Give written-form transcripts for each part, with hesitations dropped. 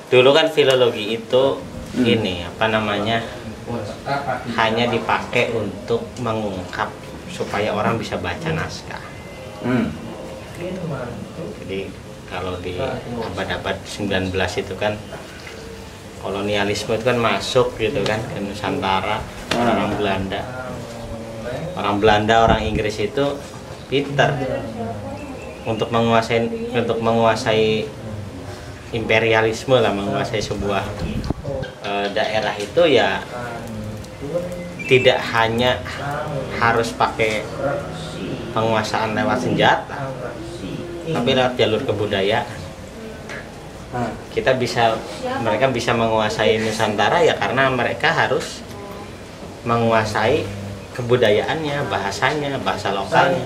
Dulu kan filologi itu ini apa namanya, hanya dipakai untuk mengungkap supaya orang bisa baca naskah. Jadi kalau di abad-abad 19 itu kan kolonialisme itu kan masuk gitu kan ke Nusantara, orang Belanda. Orang Belanda, orang Inggris itu pintar untuk menguasai imperialisme lah, menguasai sebuah daerah itu ya tidak hanya harus pakai penguasaan lewat senjata, tapi lewat jalur kebudayaan. Mereka bisa menguasai Nusantara ya karena mereka harus menguasai kebudayaannya, bahasanya, bahasa lokalnya.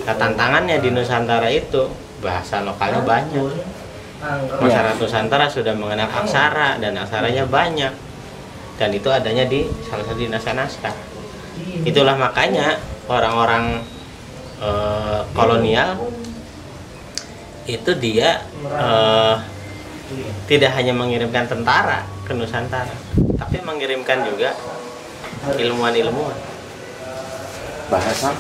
Nah, tantangannya di Nusantara itu bahasa lokalnya banyak. Masyarakat Nusantara sudah mengenal aksara dan aksaranya banyak, dan itu adanya di salah satu naskah-naskah. Itulah makanya orang-orang kolonial itu dia tidak hanya mengirimkan tentara ke Nusantara, tapi mengirimkan juga ilmuwan-ilmuwan bahasa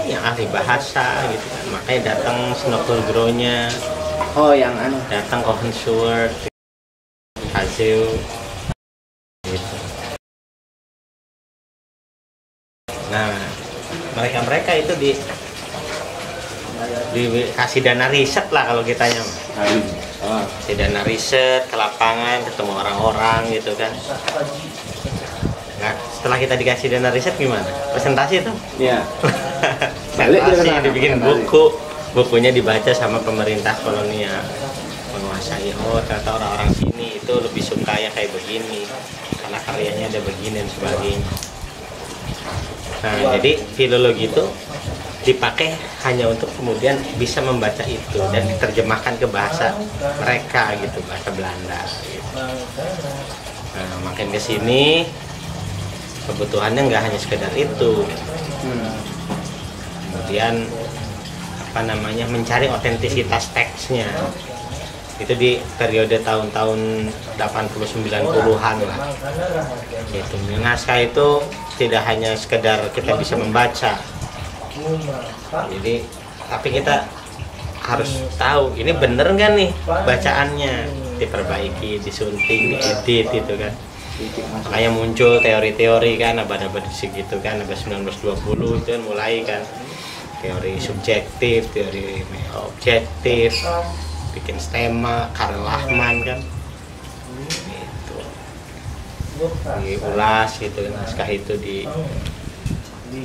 yang ahli bahasa gitu. Makanya datang Snokkelgronya, yang datang Hohenschwert, Hazel gitu. Nah, mereka itu dikasih dana riset lah kalau kitanya. Kasih dana riset ke lapangan, ketemu orang-orang gitu kan. Nah, setelah kita dikasih dana riset gimana? Presentasi tuh? Iya. Presentasi, dibikin bukunya dibaca sama pemerintah kolonial, menguasai. Oh, ternyata orang-orang sini itu lebih suka ya kayak begini karena karyanya ada begini dan sebagainya. Nah, jadi filologi itu dipakai hanya untuk kemudian bisa membaca itu dan diterjemahkan ke bahasa mereka gitu, bahasa Belanda gitu. Nah, makin kesini kebutuhannya nggak hanya sekedar itu. Kemudian apa namanya, mencari otentisitas teksnya itu di periode tahun-tahun 80-90-an lah gitu. Naskah itu tidak hanya sekedar kita bisa membaca, jadi tapi kita harus tahu ini bener nggak nih bacaannya, diperbaiki, disunting, diedit gitu kan. Makanya muncul teori-teori kan abad-abad segitu kan, abad 1920 itu kan mulai kan teori subjektif, teori objektif, bikin stema, Karl Lachmann kan gitu. Diulas gitu kan, naskah itu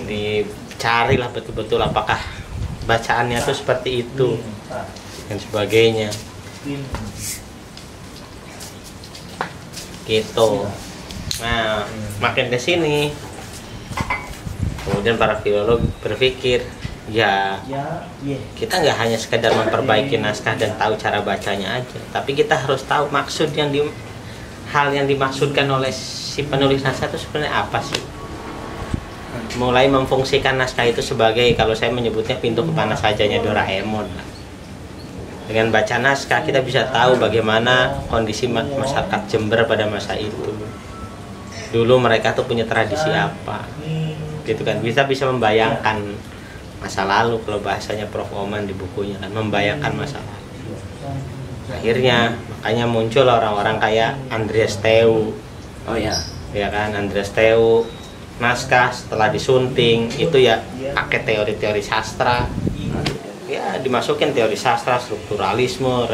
dicari lah betul-betul apakah bacaannya tuh seperti itu dan sebagainya gitu. Nah, makin kesini kemudian para filolog berpikir ya kita nggak hanya sekedar memperbaiki naskah dan tahu cara bacanya aja, tapi kita harus tahu maksud hal yang dimaksudkan oleh si penulis naskah itu sebenarnya apa sih. Mulai memfungsikan naskah itu sebagai, kalau saya menyebutnya, pintu kemana sajanya Doraemon. Dengan baca naskah kita bisa tahu bagaimana kondisi masyarakat Jember pada masa itu. Dulu mereka tuh punya tradisi apa, gitu kan. Bisa membayangkan masa lalu, kalau bahasanya Prof. Oman di bukunya kan, membayangkan masa lalu. Akhirnya makanya muncul orang-orang kayak Andreas Theu. Oh ya. Ya kan, Andreas Theu. Naskah setelah disunting itu ya pakai teori-teori sastra. Ya dimasukin teori sastra, strukturalisme,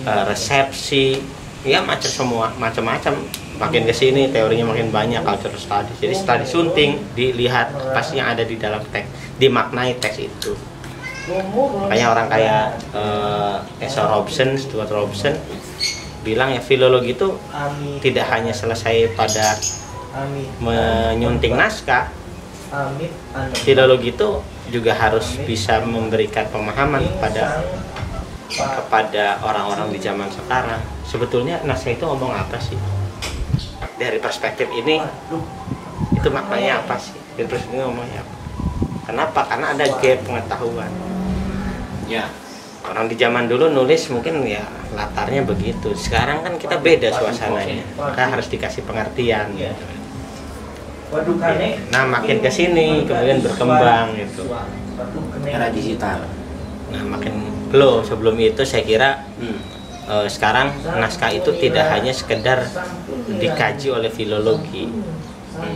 resepsi, ya macam-macam. Makin kesini teorinya makin banyak, culture studies. Jadi setelah disunting, dilihat pasti yang ada di dalam teks, dimaknai teks itu. Makanya orang kayak Stuart Robson bilang ya filologi itu tidak hanya selesai pada menyunting naskah. Filologi itu juga harus bisa memberikan pemahaman kepada orang-orang di zaman sekarang. Sebetulnya naskah itu ngomong apa sih? Dari perspektif ini, itu maknanya apa sih? Dari perspektif ini ngomongnya apa? Kenapa? Karena ada gap pengetahuan. Ya, orang di zaman dulu nulis mungkin ya latarnya begitu. Sekarang kan kita beda suasananya, maka harus dikasih pengertian gitu. Nah makin kesini kemudian berkembang gitu, Era digital. nah makin belum, sebelum itu saya kira sekarang naskah itu tidak hanya sekedar dikaji oleh filologi,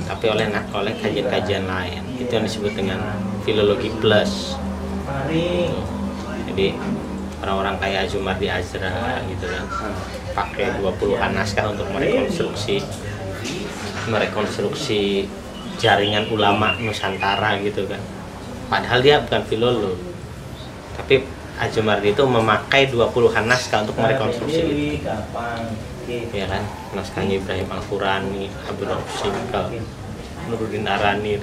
tapi oleh kajian-kajian lain. Itu yang disebut dengan filologi plus. Jadi orang-orang kayak Zumardi Azra gitu kan, pakai 20-an naskah untuk merekonstruksi jaringan ulama Nusantara gitu kan. Padahal dia bukan filolog, tapi Azumardi itu memakai 20-an naskah untuk merekonstruksi itu. Ya kan, naskahnya Ibrahim Al-Qurani, Abdul Rauf Singkal, Nuruddin Arani,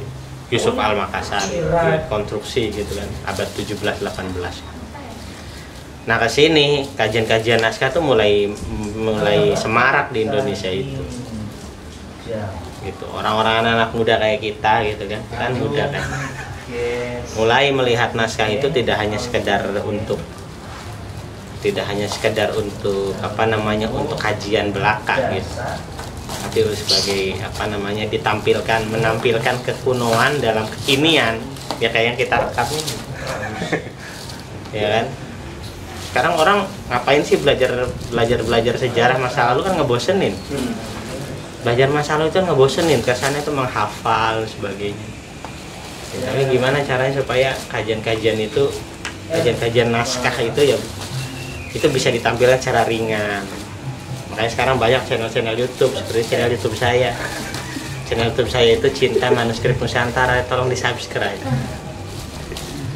Yusuf Al-Makassari, konstruksi gitu kan, abad 17-18. Nah kesini kajian-kajian naskah tuh mulai semarak di Indonesia itu. Gitu, orang-orang anak muda kayak kita gitu kan muda kan. Mulai melihat naskah itu tidak hanya sekedar untuk apa namanya, untuk kajian belaka gitu, tapi sebagai apa namanya, menampilkan kekunoan dalam kekinian, ya kayak yang kita rekam ini. Ya kan, sekarang orang ngapain sih belajar sejarah masa lalu, kan ngebosenin. Belajar masa lalu itu ngebosenin, kesannya itu menghafal sebagainya. Ya, tapi gimana caranya supaya kajian-kajian naskah itu ya itu bisa ditampilkan secara ringan. Makanya sekarang banyak channel-channel YouTube, seperti channel YouTube saya. Channel YouTube saya itu Cinta Manuskrip Nusantara, tolong di-subscribe.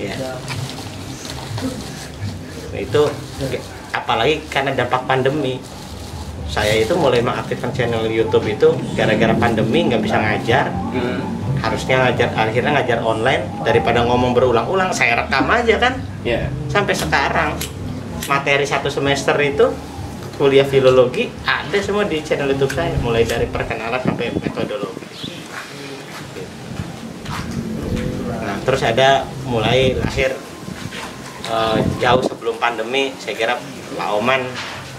Ya. Itu apalagi karena dampak pandemi. Saya itu mulai mengaktifkan channel YouTube itu gara-gara pandemi, nggak bisa ngajar. Harusnya akhirnya ngajar online, daripada ngomong berulang-ulang saya rekam aja kan. Sampai sekarang materi 1 semester itu kuliah filologi ada semua di channel YouTube saya, mulai dari perkenalan sampai metodologi. Nah terus ada mulai lahir jauh sebelum pandemi, saya kira Pak Oman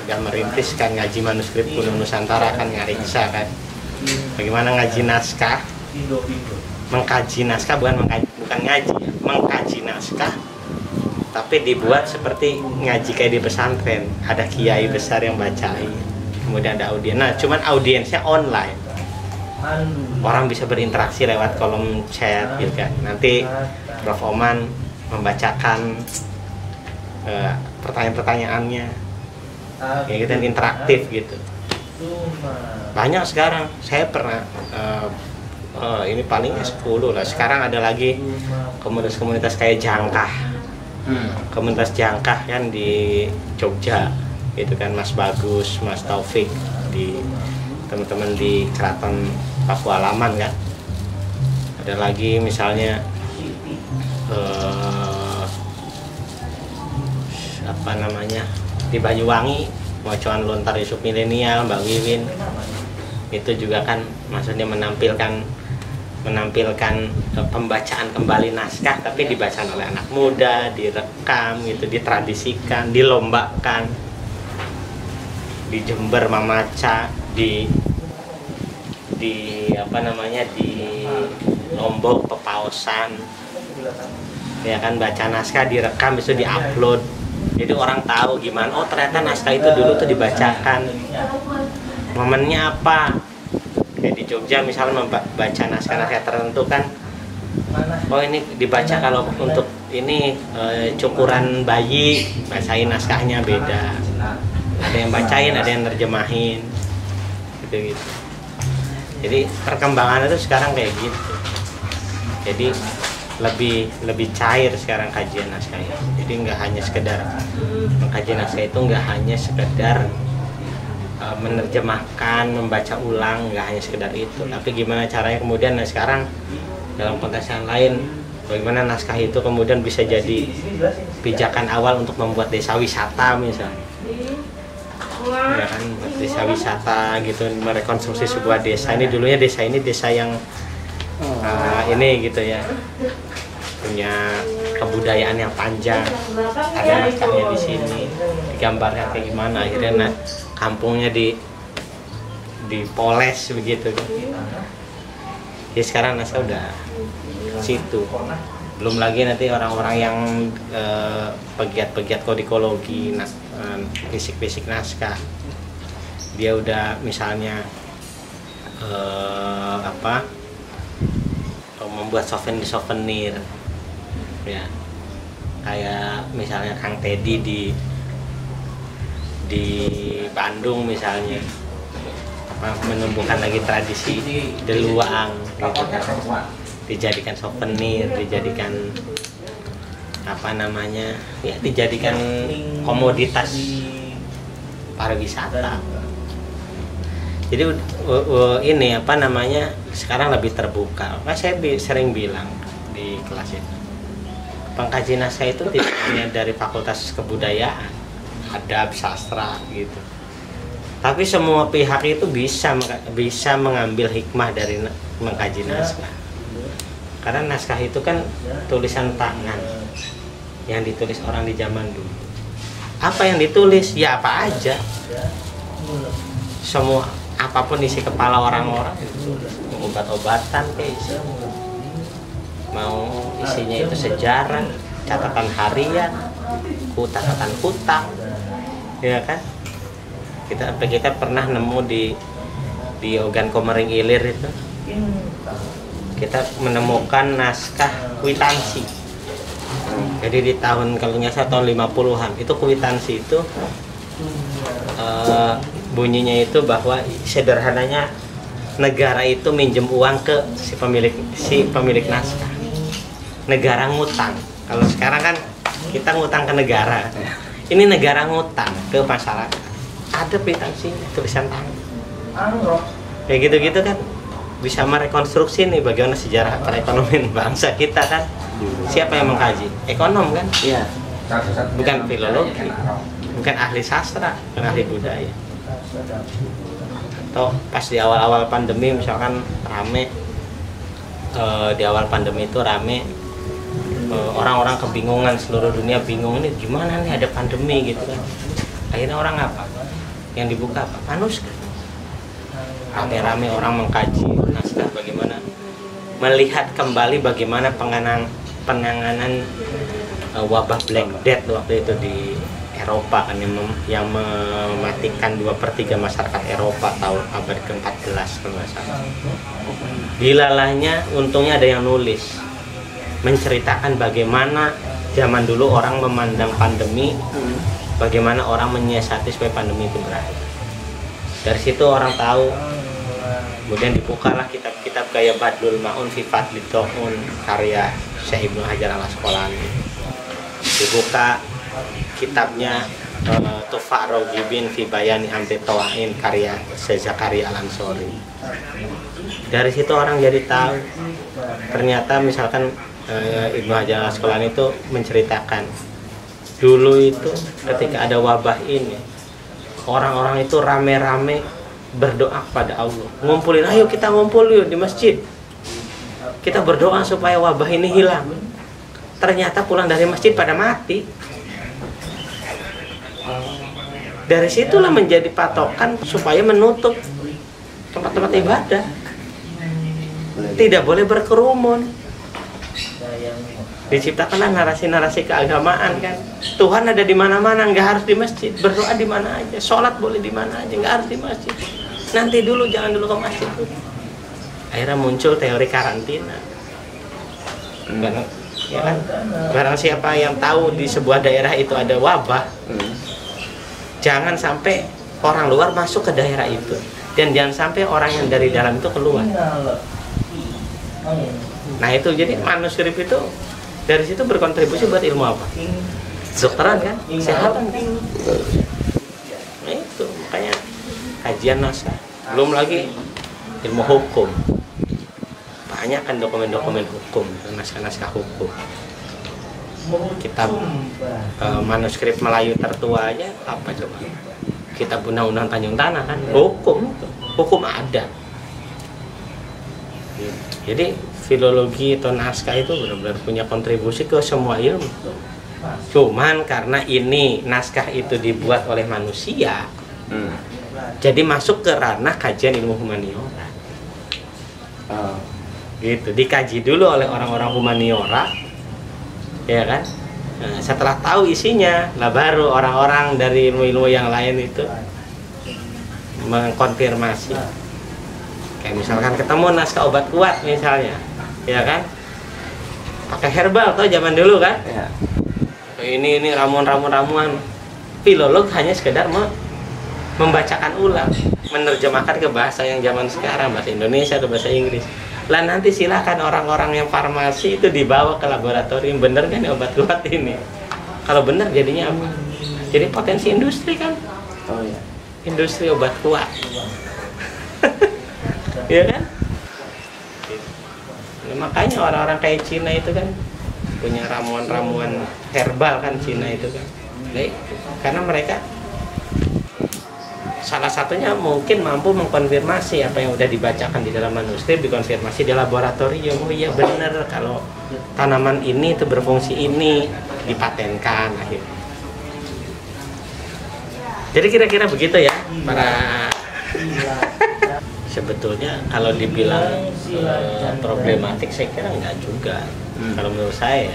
udah merintiskan ngaji manuskrip kuno Nusantara, kan ngariksa kan bagaimana ngaji naskah, mengkaji naskah, bukan ngaji, mengkaji naskah, tapi dibuat seperti ngaji kayak di pesantren, ada kiai besar yang bacain, kemudian ada audiens. Nah cuman audiensnya online, orang bisa berinteraksi lewat kolom chat gitu kan. Nanti Prof. Oman membacakan pertanyaan-pertanyaannya, ya gitu, interaktif gitu. Banyak sekarang, saya pernah ini palingnya 10 lah. Sekarang ada lagi komunitas-komunitas kayak Jangkah, komunitas Jangkah kan di Jogja gitu kan, Mas Bagus, Mas Taufik, di teman-teman di Keraton Pakualaman kan. Ada lagi misalnya apa namanya, di Banyuwangi, Mocoan Lontar Yusuf Milenial, Mbak Wiwin, itu juga kan maksudnya menampilkan pembacaan kembali naskah, tapi dibacakan oleh anak muda, direkam gitu, ditradisikan, dilombakan. Di Jember Mamaca, di apa namanya, di Lombok Pepaosan, ya kan, baca naskah direkam, bisa diupload. Jadi orang tahu gimana, oh ternyata naskah itu dulu tuh dibacakan, momennya apa. Kayak di Jogja misalnya membaca naskah-naskah tertentu kan, oh ini dibaca kalau untuk ini cukuran bayi, bacain naskahnya beda, ada yang bacain, ada yang nerjemahin gitu. Jadi perkembangan itu sekarang kayak gitu. Jadi lebih cair sekarang kajian naskah itu. Jadi nggak hanya sekedar mengkaji naskah itu, nggak hanya sekedar menerjemahkan, membaca ulang, nggak hanya sekedar itu, tapi gimana caranya kemudian sekarang dalam konteks yang lain, bagaimana naskah itu kemudian bisa jadi pijakan awal untuk membuat desa wisata misalnya, ya kan, desa wisata gitu, merekonstruksi sebuah desa. Ini dulunya desa ini desa yang ini gitu ya, punya kebudayaan yang panjang, ada naskahnya di sini, digambarkan kayak gimana, akhirnya kampungnya dipoles begitu. Ya sekarang naskah udah situ. Belum lagi nanti orang-orang yang pegiat-pegiat kodikologi, fisik-fisik naskah, dia udah misalnya membuat souvenir ya, kayak misalnya Kang Teddy di Bandung misalnya menumbuhkan lagi tradisi deluang gitu, dijadikan souvenir, dijadikan dijadikan komoditas pariwisata. Jadi ini sekarang lebih terbuka. Saya sering bilang di kelas itu, pengkaji naskah itu tidak hanya dari Fakultas Kebudayaan, Adab, Sastra gitu. Tapi semua pihak itu bisa mengambil hikmah dari mengkaji naskah. Karena naskah itu kan tulisan tangan yang ditulis orang di zaman dulu. Apa yang ditulis? Ya apa aja. Semua apapun isi kepala orang-orang itu, obat-obatan kayak mau isinya itu sejarah, catatan harian, catatan hutang, ya kan? Kita pernah nemu di Ogan Komering Ilir itu, kita menemukan naskah kwitansi. Jadi di tahun, kalau nggak salah tahun 50-an itu kwitansi itu bunyinya itu bahwa sederhananya negara itu minjem uang ke si pemilik naskah. Negara ngutang. Kalau sekarang kan kita ngutang ke negara. Ini negara ngutang ke masyarakat. Ada kwitansinya, tulisan tangan. Kayak gitu-gitu kan bisa merekonstruksi nih bagaimana sejarah perekonomian bangsa kita kan. Siapa yang mengkaji? Ekonom kan? Iya. Bukan filologi, bukan ahli sastra, bukan ahli budaya. Atau pas di awal-awal pandemi misalkan rame, di awal pandemi itu rame, orang-orang kebingungan, seluruh dunia bingung, ini gimana nih ada pandemi gitu kan. Akhirnya orang apa? Yang dibuka apa? Manuskrip. Rame-rame orang mengkaji naskah, bagaimana melihat kembali bagaimana penanganan wabah Black Death waktu itu di Eropa kan, yang mematikan 2/3 masyarakat Eropa tahun abad ke-14 kalau nggak salah. Dilalahnya untungnya ada yang nulis menceritakan bagaimana zaman dulu orang memandang pandemi, bagaimana orang menyiasati supaya pandemi itu berakhir. Dari situ orang tahu. Kemudian dibukalah kitab-kitab kayak Badlul Ma'un fi Fadlid Ta'un karya Syekh Ibnu Hajar Al-Asqalani. Dibuka kitabnya Tufa' Raghibin fi Bayani Amri Tawain karya Syekh Zakaria Al-Ansori. Dari situ orang jadi tahu. Ternyata misalkan Ibnu Hajar Al-Asqalani itu menceritakan dulu itu ketika ada wabah ini, orang-orang itu rame-rame berdoa kepada Allah, ngumpulin, ayo kita ngumpul yuk di masjid, kita berdoa supaya wabah ini hilang. Ternyata pulang dari masjid pada mati. Dari situlah menjadi patokan supaya menutup tempat-tempat ibadah, tidak boleh berkerumun. Diciptakanlah narasi-narasi keagamaan kan, Tuhan ada di mana-mana, nggak harus di masjid, berdoa di mana aja, sholat boleh di mana aja, nggak harus di masjid. Nanti dulu, jangan dulu ke masjid. Akhirnya muncul teori karantina. Ya kan? Barang siapa yang tahu di sebuah daerah itu ada wabah, jangan sampai orang luar masuk ke daerah itu, dan jangan sampai orang yang dari dalam itu keluar. Nah itu jadi manuskrip itu dari situ berkontribusi buat ilmu apa? Kedokteran kan, kesehatan kan. Nah itu makanya kajian naskah. Belum lagi ilmu hukum. Banyak kan dokumen-dokumen hukum, naskah-naskah hukum. Kitab manuskrip Melayu tertua aja apa coba? Kitab Undang-Undang Tanjung Tanah kan, hukum adat. Jadi filologi atau naskah itu benar-benar punya kontribusi ke semua ilmu. Cuman karena ini naskah itu dibuat oleh manusia, jadi masuk ke ranah kajian ilmu humaniora. Gitu, dikaji dulu oleh orang-orang humaniora, ya kan? Nah, setelah tahu isinya, lah baru orang-orang dari ilmu-ilmu yang lain itu mengkonfirmasi. Kayak misalkan ketemu naskah obat kuat misalnya, ya kan? Pakai herbal tuh zaman dulu kan? Ya. Ini ramuan-ramuan. Filolog hanya sekedar membacakan ulang, menerjemahkan ke bahasa yang zaman sekarang, bahasa Indonesia atau bahasa Inggris. Lah nanti silakan orang-orang yang farmasi itu dibawa ke laboratorium, bener kan obat kuat ini? Kalau bener jadinya apa? Jadi potensi industri kan? Oh ya. Industri obat kuat. Iya kan? Nah, makanya orang-orang kayak Cina itu kan punya ramuan-ramuan herbal kan, Cina itu kan. Nah, karena mereka salah satunya mungkin mampu mengkonfirmasi apa yang udah dibacakan di dalam manuskrip, dikonfirmasi di laboratorium. Oh iya bener, kalau tanaman ini itu berfungsi ini, dipatenkan akhirnya. Jadi kira-kira begitu ya para. Sebetulnya kalau dibilang problematik, saya kira enggak juga. Kalau menurut saya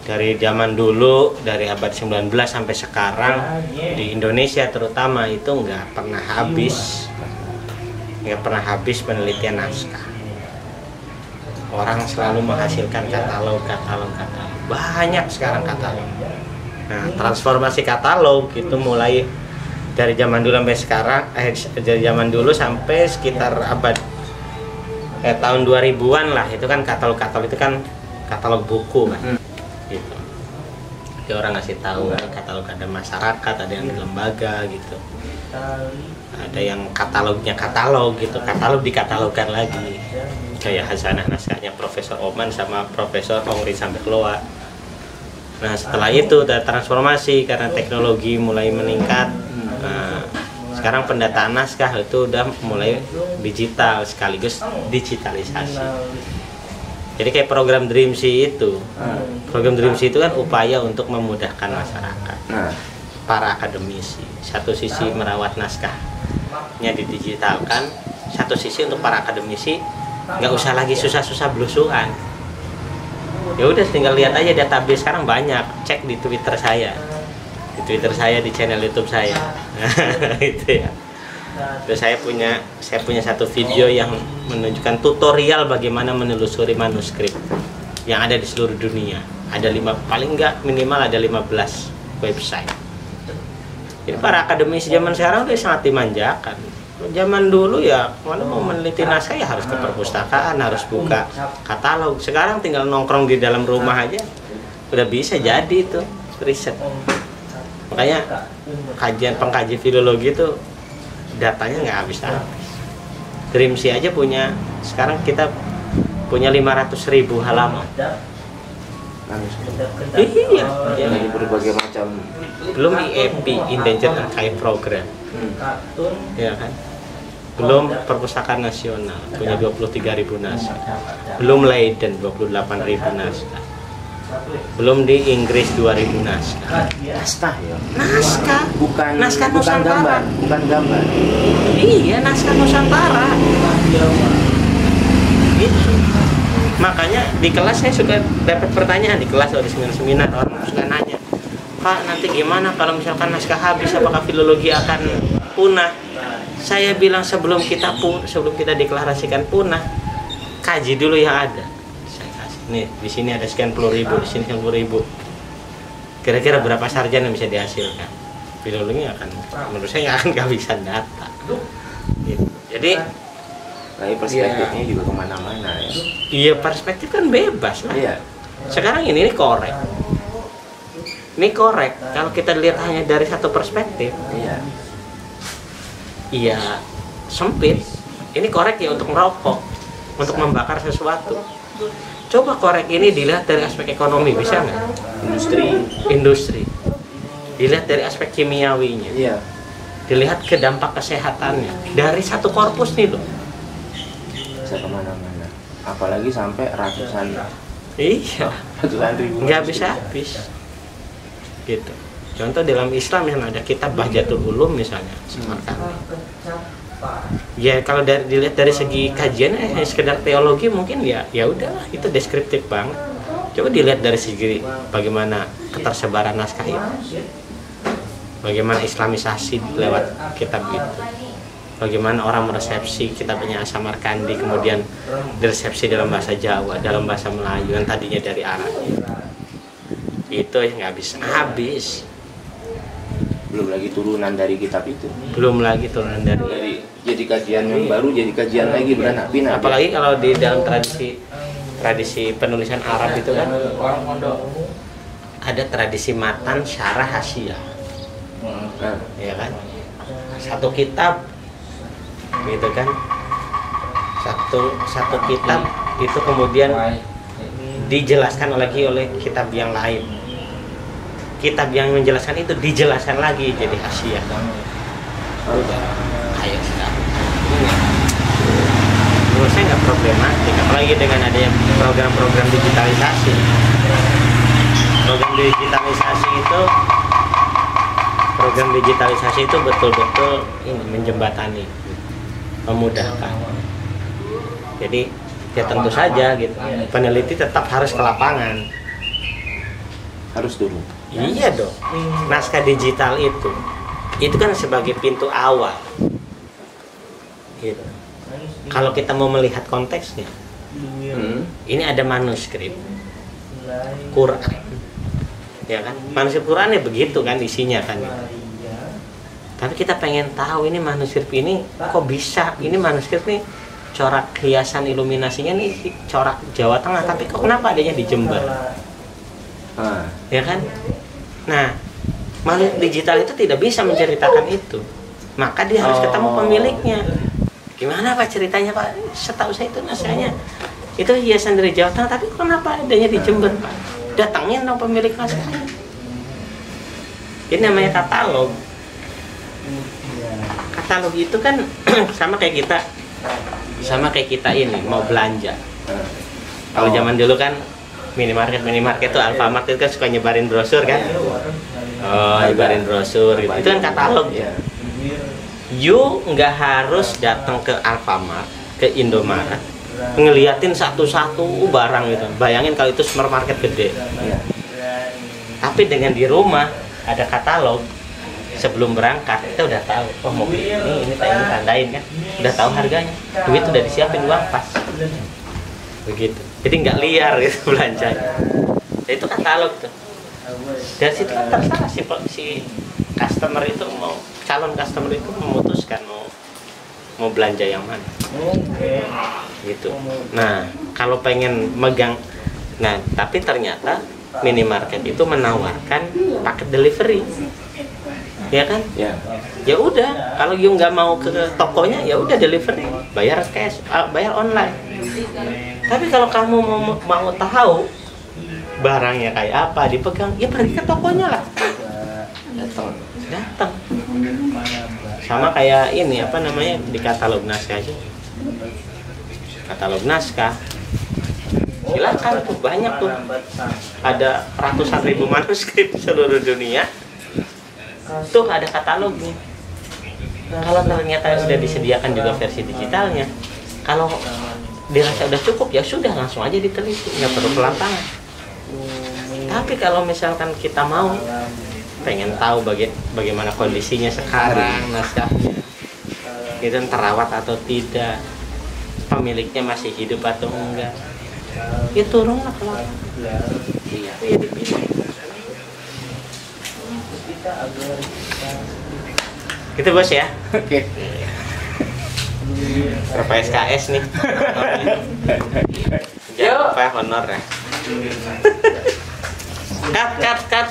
dari zaman dulu, dari abad 19 sampai sekarang di Indonesia terutama itu nggak pernah habis penelitian naskah. Orang selalu menghasilkan katalog. Banyak sekarang katalog. Nah, transformasi katalog itu mulai dari zaman dulu sampai sekarang, dari zaman dulu sampai sekitar abad tahun 2000-an lah, itu kan katalog itu kan katalog buku kan. Gitu. Jadi orang ngasih tahu katalog, ada masyarakat, ada yang di lembaga gitu. Ada yang katalognya katalog gitu, katalog dikatalogkan lagi. Kayak Hasanah naskahnya Profesor Oman sama Profesor Ongri Sambekloa. Nah, setelah itu ada transformasi karena teknologi mulai meningkat. Nah, sekarang pendataan naskah itu udah mulai digital sekaligus digitalisasi. Jadi kayak program Dreamsea itu, program Dreamsea itu kan upaya untuk memudahkan masyarakat, para akademisi. Satu sisi merawat naskahnya didigitalkan, satu sisi untuk para akademisi nggak usah lagi susah-susah belusuan. Ya udah tinggal lihat aja database, sekarang banyak, cek di Twitter saya. Di Twitter saya, di channel YouTube saya. Gitu ya. Terus saya punya satu video yang menunjukkan tutorial bagaimana menelusuri manuskrip yang ada di seluruh dunia. Ada paling enggak minimal ada 15 website. Jadi para akademisi zaman sekarang udah sangat dimanjakan. Zaman dulu ya, mana mau meneliti naskah ya harus ke perpustakaan, harus buka katalog. Sekarang tinggal nongkrong di dalam rumah aja udah bisa jadi itu riset. Makanya pengkaji filologi itu datanya nggak habis-habis. Dreamsea aja sekarang kita punya 500.000 halaman. Iya, Dari berbagai macam. belum IEP, Endangered Archive Program, ya kan? Belum Perpustakaan Nasional punya 23.000 naskah, belum Leiden 28.000 naskah, belum di Inggris 2.000 naskah. Naskah ya? Naskah, naskah Nusantara. Bukan gambar. Iya, naskah Nusantara. Gitu. Makanya di kelas saya suka dapat pertanyaan di kelas atau di seminar-seminar, orang suka nanya, Pak, nanti gimana kalau misalkan naskah habis, apakah filologi akan punah? Saya bilang sebelum kita deklarasikan punah, kaji dulu yang ada. Saya kasih nih, di sini ada sekian puluh ribu, di sini sekian puluh ribu. Kira-kira berapa sarjana yang bisa dihasilkan? Filologi akan, menurut saya nggak akan kehabisan data. Gitu. Jadi Tapi perspektifnya juga kemana-mana ya. iya, perspektif kan bebas lah. Iya. Sekarang ini korek. Ini korek. Kalau kita lihat hanya dari satu perspektif, iya sempit. Ini korek ya untuk merokok, untuk membakar sesuatu. Coba korek ini dilihat dari aspek ekonomi, bisa nggak? Industri. Dilihat dari aspek kimiawinya. Iya. Dilihat ke dampak kesehatannya. Dari satu korpus nih loh. Bisa kemana-mana. apalagi sampai ratusan Iya, ratusan ribu. nggak bisa habis. Gitu. Contoh dalam Islam yang ada kitab Bahjatul Ulum misalnya, Samarkandi. Ya kalau dilihat dari segi kajian sekedar teologi mungkin ya udahlah, itu deskriptif banget. Coba dilihat dari segi bagaimana ketersebaran naskah itu, bagaimana islamisasi lewat kitab itu, bagaimana orang meresepsi kitabnya Samarkandi, kemudian diresepsi dalam bahasa Jawa, dalam bahasa Melayu yang tadinya dari Arab. Itu yang nggak bisa habis. Belum lagi turunan dari kitab itu. Belum lagi turunan dari jadi kajian yang baru, jadi kajian lagi beranak pinak. Apalagi kalau di dalam tradisi penulisan Arab itu kan ada tradisi matan, syarah, hasyiah. Ya kan? Satu kitab gitu kan. Satu kitab itu kemudian dijelaskan lagi oleh kitab yang lain. Kitab yang menjelaskan itu dijelaskan lagi jadi hasyiah. Ayo sekarang. Menurut saya nggak problematik, apalagi dengan adanya program-program digitalisasi. Program digitalisasi itu betul-betul ini menjembatani, memudahkan. Jadi ya tentu saja gitu, peneliti tetap harus ke lapangan. Harus turun. Iya dong. Naskah digital itu kan sebagai pintu awal. Gitu. Kalau kita mau melihat konteksnya, ini ada manuskrip Quran, ya kan? Manuskrip Quran ya begitu kan isinya kan. Tapi kita pengen tahu ini manuskrip ini kok bisa? Ini manuskrip nih corak hiasan iluminasinya nih corak Jawa Tengah, tapi kok kenapa adanya di Jember? Ya kan? Nah, manuskrip digital itu tidak bisa menceritakan itu, maka dia harus ketemu pemiliknya. Gimana Pak ceritanya Pak? Setahu saya itu naskahnya itu hiasan dari Jawa Tengah, tapi kenapa adanya di Jember Pak? Datangin dong pemilik naskahnya. Ini namanya katalog. Katalog itu kan sama kayak kita ini mau belanja. Kalau zaman dulu kan minimarket tuh Alfamart itu kan suka nyebarin brosur kan? Nyebarin brosur gitu. Itu kan katalog ya. You nggak harus datang ke Alfamart, ke Indomaret, ngeliatin satu-satu barang gitu. Bayangin kalau itu supermarket gede. Tapi dengan di rumah ada katalog, sebelum berangkat kita udah tahu, oh mobil ini tandain kan, udah tahu harganya, duit udah disiapin, uang pas, begitu. Jadi nggak liar gitu belanjanya. Jadi itu katalog tuh. Dari situ kan terserah si customer itu calon customer itu memutuskan mau belanja yang mana. Gitu. Nah, kalau pengen megang, nah tapi ternyata minimarket itu menawarkan paket delivery. Ya kan? Ya udah, kalau you nggak mau ke tokonya ya udah delivery, bayar cash, bayar online. Tapi kalau kamu mau tahu barangnya kayak apa, dipegang, ya pergi ke tokonya lah. Datang. Sama kayak ini apa namanya di katalog naskah aja. Katalog naskah. Silakan tuh, banyak tuh. Ada ratusan ribu manuskrip seluruh dunia. Tuh ada katalognya. Kalau ternyata sudah disediakan juga versi digitalnya, kalau dirasa udah cukup ya sudah langsung aja diteliti, nggak perlu ke lapangan. Tapi kalau misalkan kita mau pengen tahu bagaimana kondisinya sekarang naskahnya, itu terawat atau tidak, pemiliknya masih hidup atau enggak, ya turunlah ke lapangan. Iya, ya dipilih. Gitu bos ya. Oke. Berapa SKS nih? Jangan lupa honor ya. Cut. Cut.